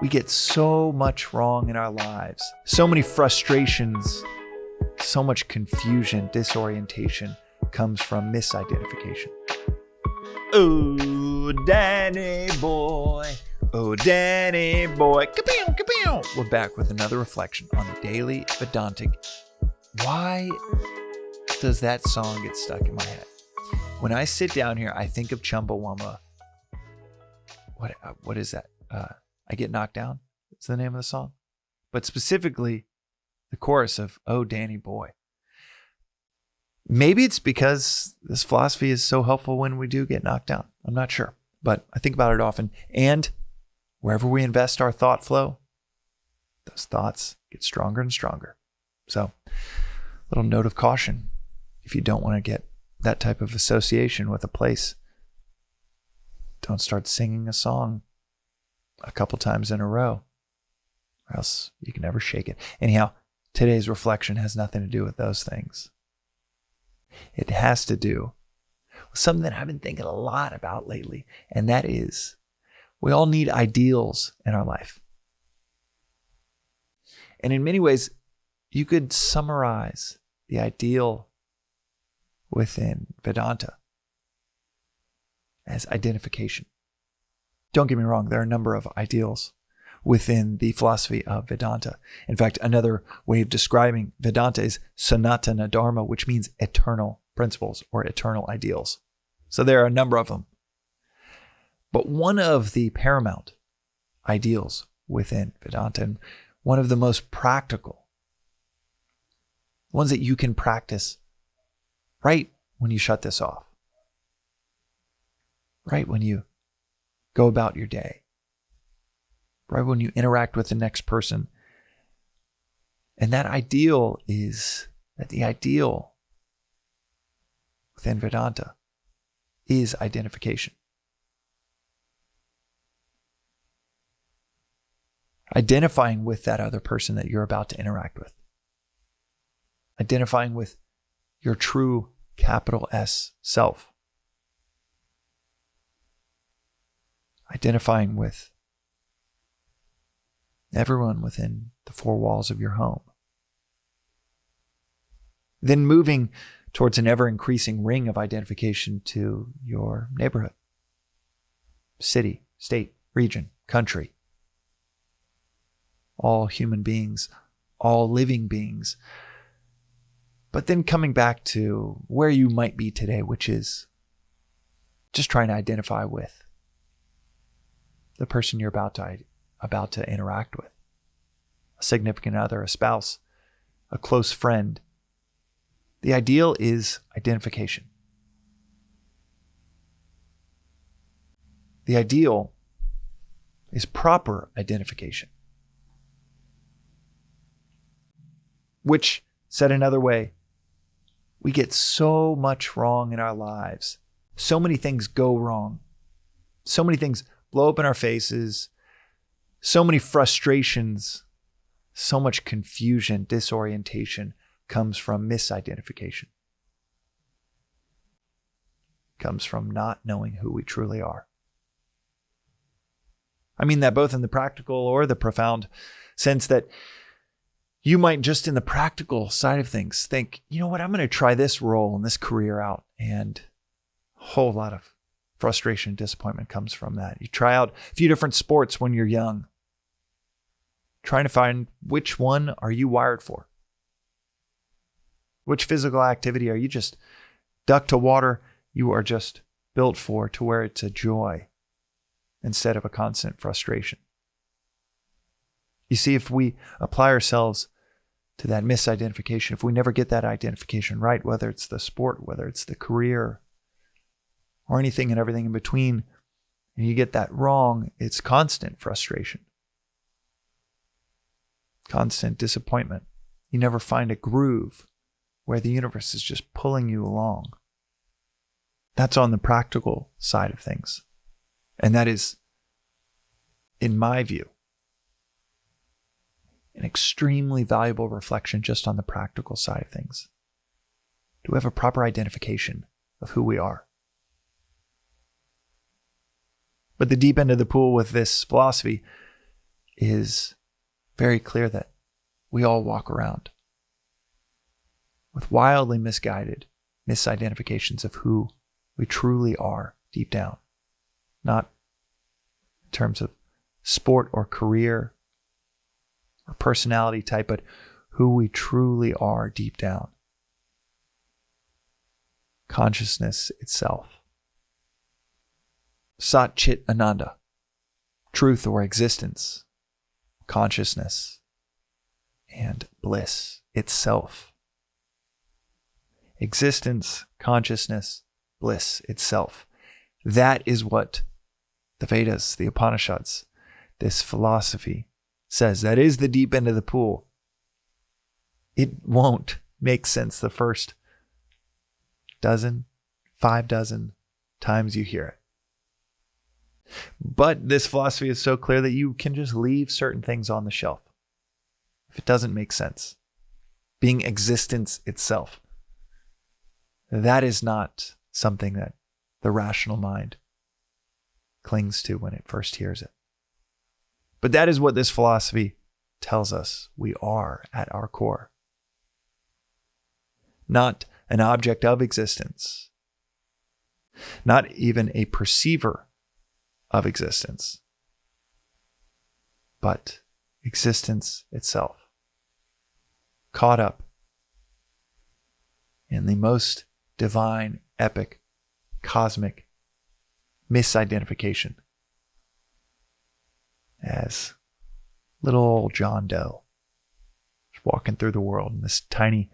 We get so much wrong in our lives, so many frustrations, so much confusion, disorientation comes from misidentification. Oh, Danny boy. Oh, Danny boy. Kapow, kapow. We're back with another reflection on the Daily Vedantic. Why does that song get stuck in my head? When I sit down here, I think of Chumbawamba. What is that? I Get Knocked Down. It's the name of the song. But specifically, the chorus of Oh, Danny boy. Maybe it's because this philosophy is so helpful when we do get knocked down. I'm not sure, but I think about it often. And wherever we invest our thought flow, those thoughts get stronger and stronger. So, little note of caution. If you don't want to get that type of association with a place, don't start singing a song a couple times in a row, or else you can never shake it. Anyhow, today's reflection has nothing to do with those things. It has to do with something that I've been thinking a lot about lately, and that is we all need ideals in our life. And in many ways, you could summarize the ideal within Vedanta as identification. Don't get me wrong, there are a number of ideals within the philosophy of Vedanta. In fact, another way of describing Vedanta is Sanatana Dharma, which means eternal principles or eternal ideals. So there are a number of them. But one of the paramount ideals within Vedanta, and one of the most practical, ones that you can practice right when you shut this off, right when you go about your day, right when you interact with the next person. And that ideal is that the ideal within Vedanta is identification. Identifying with that other person that you're about to interact with. Identifying with your true capital S self. Identifying with everyone within the four walls of your home. Then moving towards an ever-increasing ring of identification to your neighborhood, city, state, region, country. All human beings, all living beings. But then coming back to where you might be today, which is just trying to identify with the person you're about to interact with. A significant other, a spouse, a close friend. The ideal is identification. The ideal is proper identification. Which, said another way, we get so much wrong in our lives. So many things go wrong. So many things blow up in our faces. So many frustrations, so much confusion, disorientation comes from misidentification. Comes from not knowing who we truly are. I mean that both in the practical or the profound sense that you might just in the practical side of things think, you know what, I'm going to try this role and this career out, and a whole lot of frustration and disappointment comes from that. You try out a few different sports when you're young, trying to find which one are you wired for? Which physical activity are you just duck to water you are just built for, to where it's a joy instead of a constant frustration? You see, if we apply ourselves to that misidentification, if we never get that identification right, whether it's the sport, whether it's the career, or anything and everything in between, and you get that wrong, it's constant frustration, constant disappointment. You never find a groove where the universe is just pulling you along. That's on the practical side of things. And that is, in my view, an extremely valuable reflection just on the practical side of things. Do we have a proper identification of who we are? But the deep end of the pool with this philosophy is very clear that we all walk around with wildly misguided misidentifications of who we truly are deep down. Not in terms of sport or career or personality type, but who we truly are deep down. Consciousness itself. Sat Chit Ananda. Truth or existence. Consciousness. And bliss itself. Existence, consciousness, bliss itself. That is what the Vedas, the Upanishads, this philosophy says. That is the deep end of the pool. It won't make sense the first 5 dozen times you hear it. But this philosophy is so clear that you can just leave certain things on the shelf if it doesn't make sense. Being existence itself. That is not something that the rational mind clings to when it first hears it. But that is what this philosophy tells us we are at our core. Not an object of existence. Not even a perceiver of existence. But existence itself. Caught up in the most divine, epic, cosmic misidentification as little old John Doe walking through the world in this tiny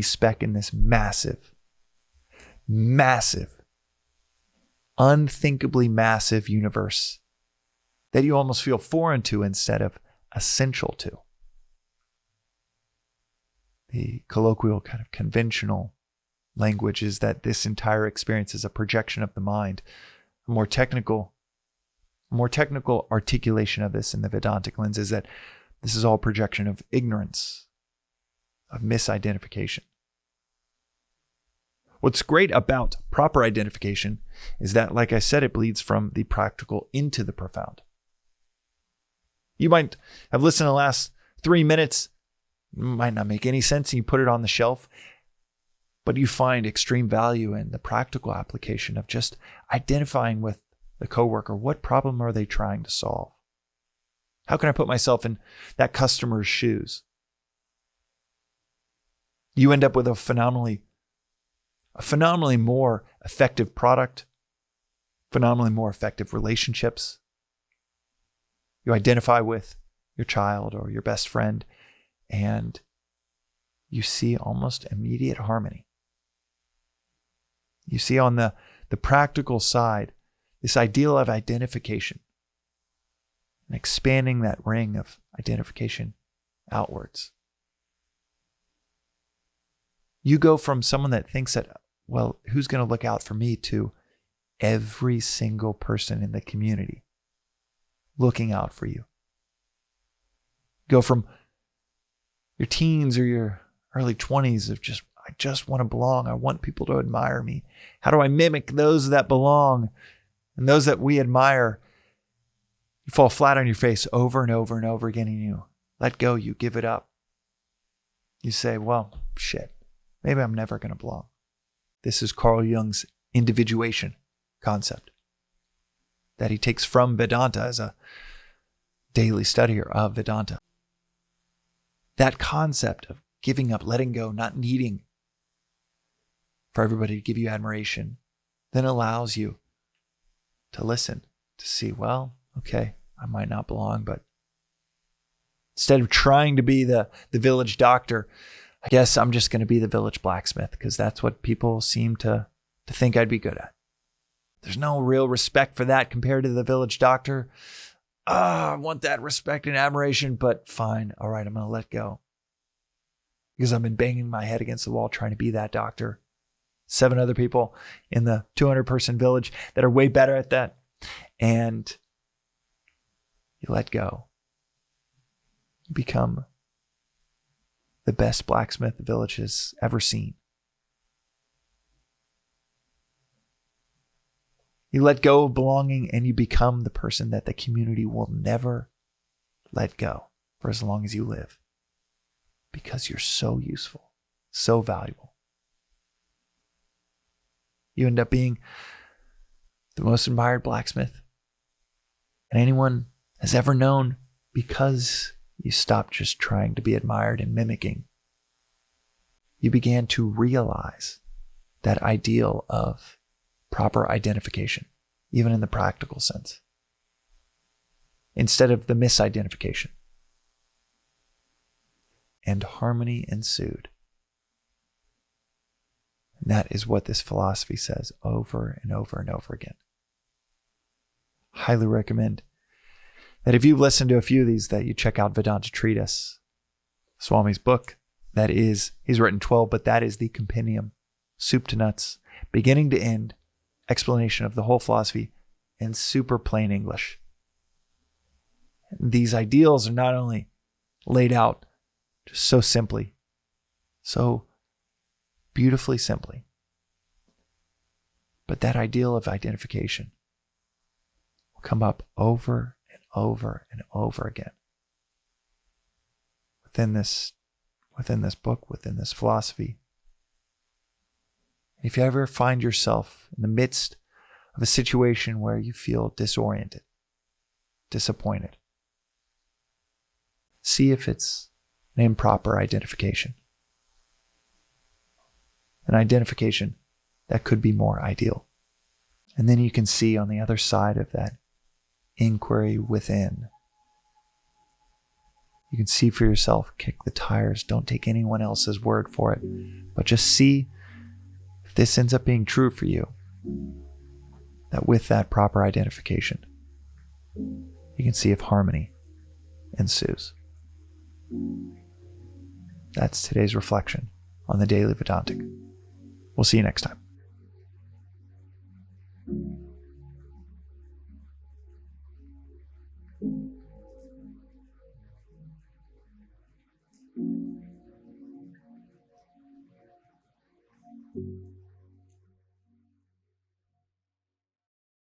speck in this massive, unthinkably massive universe that you almost feel foreign to instead of essential to. The colloquial kind of conventional language is that this entire experience is a projection of the mind. A more technical articulation of this in the Vedantic lens is that this is all projection of ignorance, of misidentification. What's great about proper identification is that, like I said, it bleeds from the practical into the profound. You might have listened to the last 3 minutes, might not make any sense, and you put it on the shelf, but you find extreme value in the practical application of just identifying with the coworker. What problem are they trying to solve? How can I put myself in that customer's shoes? You end up with a phenomenally more effective product, phenomenally more effective relationships. You identify with your child or your best friend, and you see almost immediate harmony. You see on the practical side, this ideal of identification and expanding that ring of identification outwards. You go from someone that thinks that, well, who's going to look out for me, to every single person in the community looking out for you. Go from your teens or your early 20s of I just want to belong. I want people to admire me. How do I mimic those that belong and those that we admire? You fall flat on your face over and over and over again, and you let go, you give it up. You say, well, shit, maybe I'm never going to belong. This is Carl Jung's individuation concept that he takes from Vedanta as a daily studier of Vedanta. That concept of giving up, letting go, not needing for everybody to give you admiration, then allows you to listen, to see, well, okay, I might not belong, but instead of trying to be the village doctor, I guess I'm just going to be the village blacksmith, because that's what people seem to think I'd be good at. There's no real respect for that compared to the village doctor. I want that respect and admiration, but fine. All right, I'm going to let go. Because I've been banging my head against the wall trying to be that doctor. 7 other people in the 200-person village that are way better at that. And you let go. You become the best blacksmith the village has ever seen. You let go of belonging and you become the person that the community will never let go for as long as you live. Because you're so useful, so valuable. You end up being the most admired blacksmith and anyone has ever known, because you stopped just trying to be admired and mimicking. You began to realize that ideal of proper identification, even in the practical sense, instead of the misidentification. And harmony ensued. And that is what this philosophy says over and over and over again. Highly recommend that if you've listened to a few of these, that you check out Vedanta Treatise, Swami's book. That is, he's written 12, but that is the compendium, soup to nuts, beginning to end, explanation of the whole philosophy in super plain English. And these ideals are not only laid out just so simply, so beautifully simply, but that ideal of identification will come up over and over and over again within this book, within this philosophy. If you ever find yourself in the midst of a situation where you feel disoriented, disappointed, see if it's an improper identification. An identification that could be more ideal. And then you can see on the other side of that inquiry within, you can see for yourself, kick the tires, don't take anyone else's word for it, but just see if this ends up being true for you, that with that proper identification, you can see if harmony ensues. That's today's reflection on the Daily Vedantic. We'll see you next time.